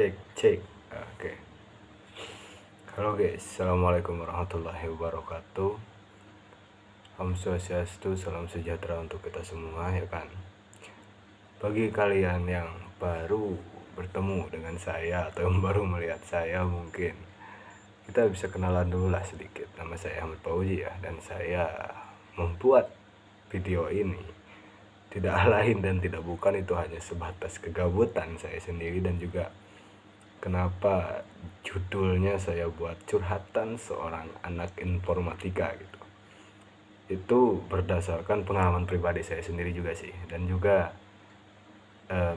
Cek cek. Oke. Halo guys, assalamualaikum warahmatullahi wabarakatuh. Om Swastiastu, salam sejahtera untuk kita semua ya kan. Bagi kalian yang baru bertemu dengan saya atau yang baru melihat saya, mungkin kita bisa kenalan dulu lah sedikit. Nama saya Ahmad Fauzi ya, dan saya membuat video ini tidak lain dan tidak bukan, itu hanya sebatas kegabutan saya sendiri. Dan juga kenapa judulnya saya buat curhatan seorang anak informatika gitu, itu berdasarkan pengalaman pribadi saya sendiri juga sih. Dan juga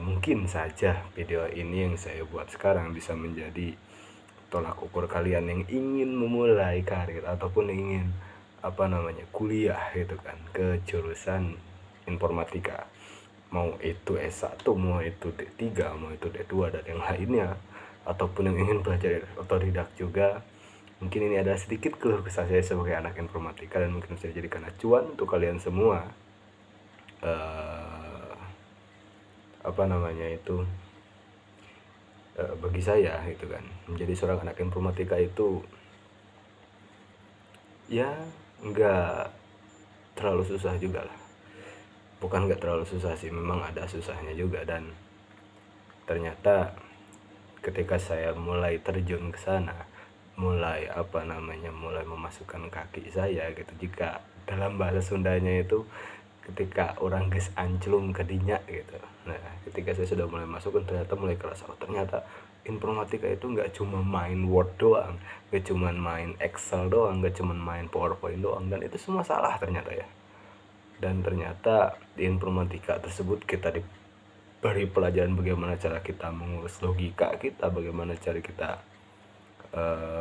mungkin saja video ini yang saya buat sekarang bisa menjadi tolak ukur kalian yang ingin memulai karir ataupun ingin kuliah gitu kan, ke jurusan informatika, mau itu S1, mau itu D3, mau itu D2 dan yang lainnya, ataupun yang ingin belajar otodidak juga. Mungkin ini ada sedikit keluh kesah saya sebagai anak informatika dan mungkin bisa dijadikan acuan untuk kalian semua. Bagi saya gitu kan, menjadi seorang anak informatika itu ya nggak terlalu susah juga lah. Bukan nggak terlalu susah sih, memang ada susahnya juga. Dan ternyata ketika saya mulai terjun ke sana, mulai mulai memasukkan kaki saya gitu, jika dalam bahasa Sundanya itu ketika orang ges anclum ke dinya gitu. Nah, ketika saya sudah mulai masuk, ternyata mulai kerasa, oh ternyata informatika itu nggak cuma main Word doang, nggak cuma main Excel doang, nggak cuma main PowerPoint doang, dan itu semua salah ternyata ya. Dan ternyata di informatika tersebut kita diberi pelajaran bagaimana cara kita mengurus logika kita, bagaimana cara kita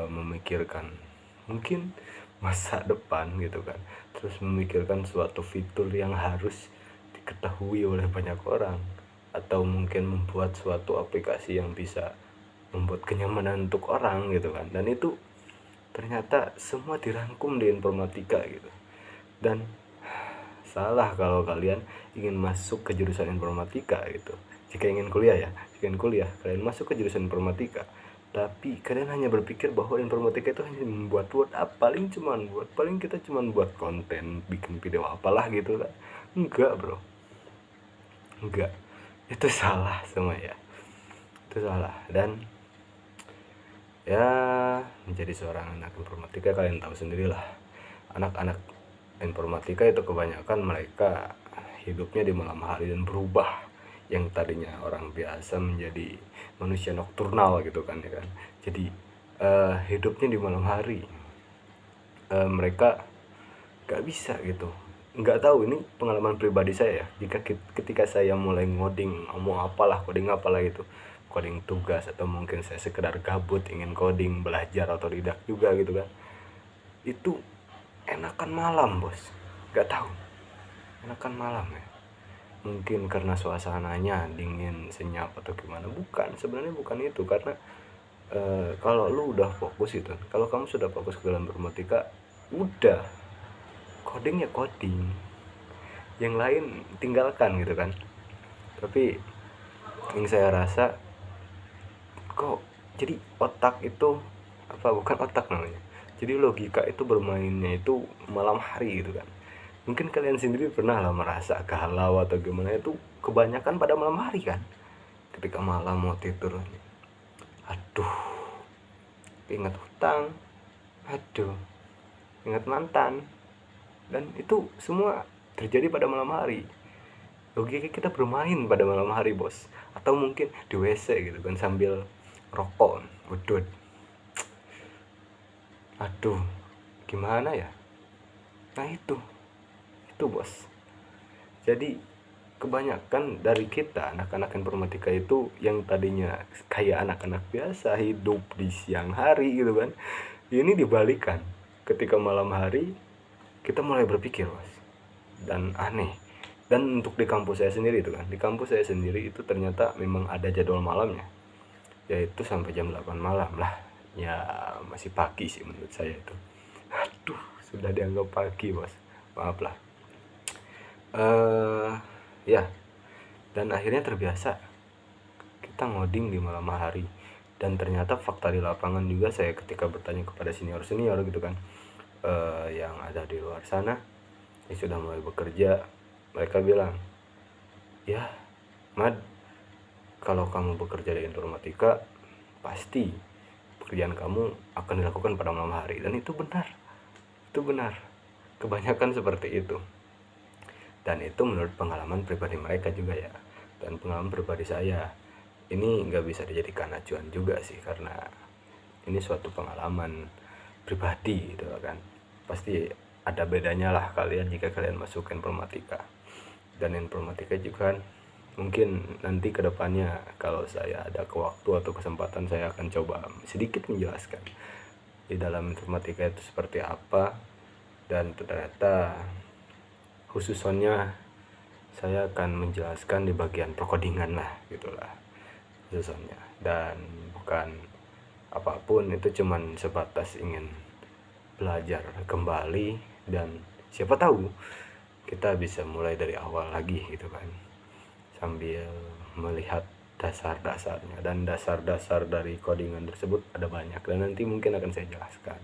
memikirkan mungkin masa depan gitu kan, terus memikirkan suatu fitur yang harus diketahui oleh banyak orang, atau mungkin membuat suatu aplikasi yang bisa membuat kenyamanan untuk orang gitu kan. Dan itu ternyata semua dirangkum di informatika gitu. Dan salah kalau kalian ingin masuk ke jurusan informatika gitu, jika ingin kuliah kalian masuk ke jurusan informatika, tapi kalian hanya berpikir bahwa informatika itu hanya membuat Word, paling kita cuman buat konten, bikin video apalah gitu kan. Enggak bro, enggak, itu salah semua ya, itu salah. Dan ya, menjadi seorang anak informatika kalian tahu sendirilah, anak-anak informatika itu kebanyakan mereka hidupnya di malam hari dan berubah, yang tadinya orang biasa menjadi manusia nokturnal gitu kan ya kan. Jadi hidupnya di malam hari, mereka gak bisa gitu. Nggak tahu, ini pengalaman pribadi saya ya, ketika saya mulai ngoding, coding apalah itu, coding tugas, atau mungkin saya sekedar gabut ingin coding, belajar atau tidak juga gitu kan, itu enakan malam bos. Gak tahu, enakan malam ya, mungkin karena suasananya dingin, senyap atau gimana. Sebenarnya bukan itu, karena kalau lu udah fokus itu, kalau kamu sudah fokus ke dalam informatika, udah coding ya coding, yang lain tinggalkan gitu kan. Tapi yang saya rasa, kok jadi otak itu bukan otak namanya, jadi logika itu bermainnya itu malam hari gitu kan. Mungkin kalian sendiri pernah lah merasa galau atau gimana, itu kebanyakan pada malam hari kan. Ketika malam mau tidur, aduh ingat hutang, aduh ingat mantan, dan itu semua terjadi pada malam hari. Logika kita bermain pada malam hari bos. Atau mungkin di WC gitu kan, sambil rokok, udut, aduh gimana ya. Nah itu bos. Jadi kebanyakan dari kita anak-anak informatika itu, yang tadinya kayak anak-anak biasa hidup di siang hari gitu kan, ini dibalikan. Ketika malam hari kita mulai berpikir bos, dan aneh. Dan untuk di kampus saya sendiri itu kan, di kampus saya sendiri itu ternyata memang ada jadwal malamnya, yaitu sampai jam 8 malam lah. Ya masih pagi sih menurut saya itu. Aduh, sudah dianggap pagi bos, maaf lah. Ya, dan akhirnya terbiasa, kita ternyata ngoding di malam hari. Dan ternyata fakta di lapangan juga, saya ketika bertanya kepada senior-senior gitu kan, yang ada di luar sana yang sudah mulai bekerja, mereka bilang, ya Mad, kalau kamu bekerja di informatika, pasti pekerjaan kamu akan dilakukan pada malam hari. Dan itu benar, kebanyakan seperti itu. Dan itu menurut pengalaman pribadi mereka juga ya, dan pengalaman pribadi saya. Ini nggak bisa dijadikan acuan juga sih, karena ini suatu pengalaman pribadi gitu kan. Pasti ada bedanya lah kalian jika kalian masuk informatika. Dan informatika juga kan, mungkin nanti kedepannya kalau saya ada waktu atau kesempatan, saya akan coba sedikit menjelaskan di dalam informatika itu seperti apa. Dan ternyata khususnya saya akan menjelaskan di bagian perkodingan lah gitulah khususnya. Dan bukan apapun, itu cuman sebatas ingin belajar kembali, dan siapa tahu kita bisa mulai dari awal lagi gitu kan, sambil melihat dasar-dasarnya. Dan dasar-dasar dari codingan tersebut ada banyak, dan nanti mungkin akan saya jelaskan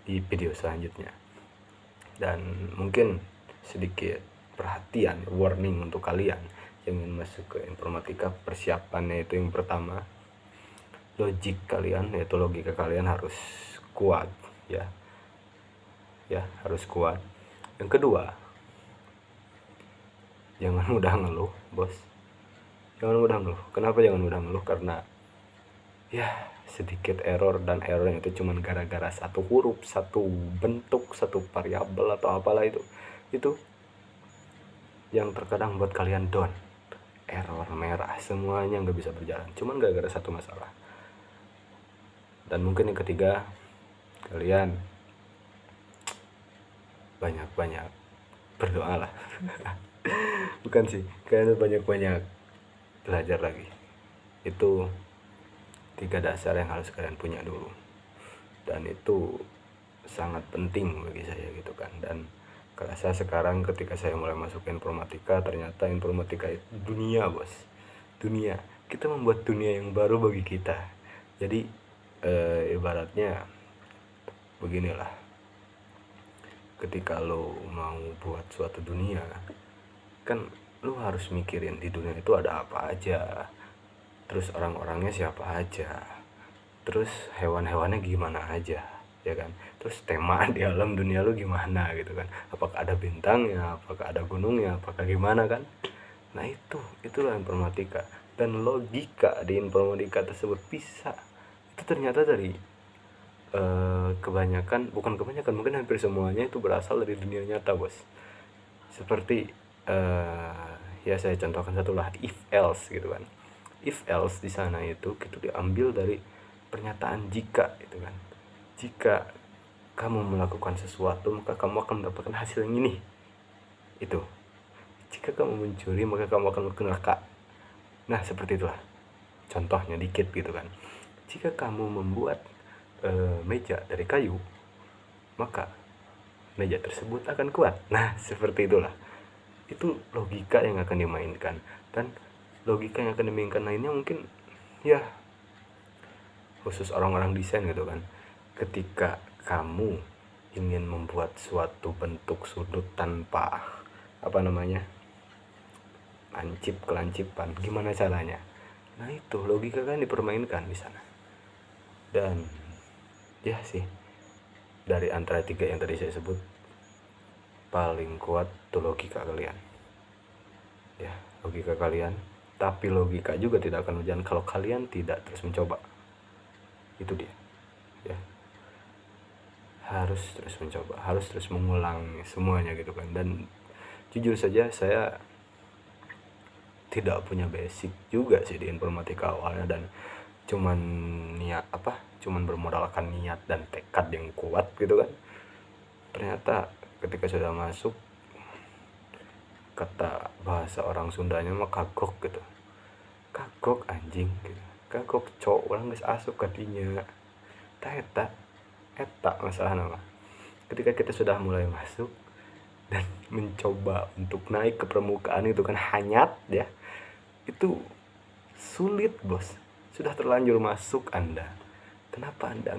di video selanjutnya. Dan mungkin sedikit perhatian, warning untuk kalian yang ingin masuk ke informatika. Persiapannya itu yang pertama, logika kalian harus kuat ya, harus kuat. Yang kedua, jangan mudah ngeluh bos, jangan mudah ngeluh. Kenapa jangan mudah ngeluh? Karena ya sedikit error, dan errornya itu cuma gara-gara satu huruf, satu bentuk, satu variabel atau apalah itu yang terkadang buat kalian down, error merah, semuanya nggak bisa berjalan cuman gara-gara satu masalah. Dan mungkin yang ketiga, kalian banyak-banyak berdoa lah. Bukan sih, kalian banyak-banyak belajar lagi. Itu 3 dasar yang harus kalian punya dulu, dan itu sangat penting bagi saya gitu kan. Dan kerasa sekarang ketika saya mulai masuk informatika, ternyata informatika itu dunia bos, dunia. Kita membuat dunia yang baru bagi kita. Jadi ibaratnya beginilah, ketika lo mau buat suatu dunia kan, lo harus mikirin di dunia itu ada apa aja, terus orang-orangnya siapa aja, terus hewan-hewannya gimana aja ya kan, terus tema di alam dunia lu gimana gitu kan, apakah ada bintangnya, apakah ada gunungnya, apakah gimana kan. Nah itulah informatika. Dan logika di informatika tersebut bisa, itu ternyata dari bukan kebanyakan, mungkin hampir semuanya itu berasal dari dunia nyata bos. Seperti ya saya contohkan satu lah, if else gitu kan. If else di sana itu diambil dari pernyataan jika gitu kan. Jika kamu melakukan sesuatu, maka kamu akan mendapatkan hasil yang ini. Itu. Jika kamu mencuri, maka kamu akan ke neraka. Nah, seperti itulah. Contohnya dikit gitu kan. Jika kamu membuat meja dari kayu, maka meja tersebut akan kuat. Nah, seperti itulah. Itu logika yang akan dimainkan. Dan logika yang akan dimainkan lainnya mungkin ya khusus orang-orang desain gitu kan. Ketika kamu ingin membuat suatu bentuk sudut tanpa kelancipan, gimana caranya? Nah itu logika kan dipermainkan di sana. Dan ya sih, dari antara 3 yang tadi saya sebut, paling kuat tuh logika kalian ya, logika kalian. Tapi logika juga tidak akan berjalan kalau kalian tidak terus mencoba. Itu dia ya, harus terus mencoba, harus terus mengulang semuanya gitu kan. Dan jujur saja saya tidak punya basic juga sih di informatika awalnya, dan cuman bermodalkan niat dan tekad yang kuat gitu kan. Ternyata ketika sudah masuk, kata bahasa orang Sundanya mah kagok gitu, kagok anjing gitu, kagok cok, orang geus asup katinya. Eta masalah nama. Ketika kita sudah mulai masuk dan mencoba untuk naik ke permukaan itu kan, hanyat ya, itu sulit bos, sudah terlanjur masuk Anda, kenapa Anda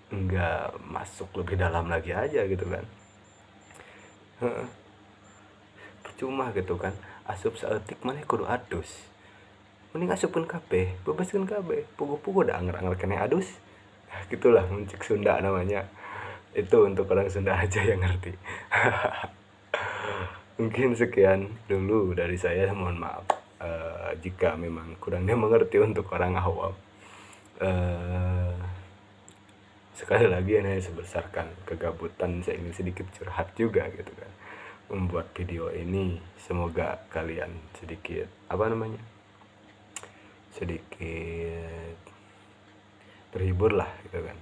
enggak masuk lebih dalam lagi aja gitu kan. Percuma gitu kan, asup saeutik maneh kudu adus, mending asupkeun kabeh, bebaskeun kabeh, pugu-pugu da anger-anger kene adus. Gitulah muncik Sunda namanya. Itu untuk orang Sunda aja yang ngerti. Mungkin sekian dulu dari saya, mohon maaf jika memang kurangnya mengerti untuk orang awam. Sekali lagi ini sebesarkan kegabutan, saya ingin sedikit curhat juga gitu kan, membuat video ini. Semoga kalian sedikit sedikit terhibur lah gitu kan.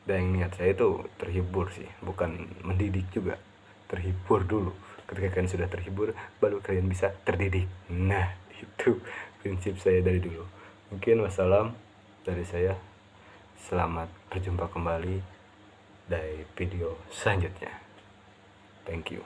Dan yang niat saya itu terhibur sih, bukan mendidik juga, terhibur dulu. Ketika kalian sudah terhibur, baru kalian bisa terdidik. Nah, itu prinsip saya dari dulu. Mungkin wassalam dari saya. Selamat berjumpa kembali dari video selanjutnya. Thank you.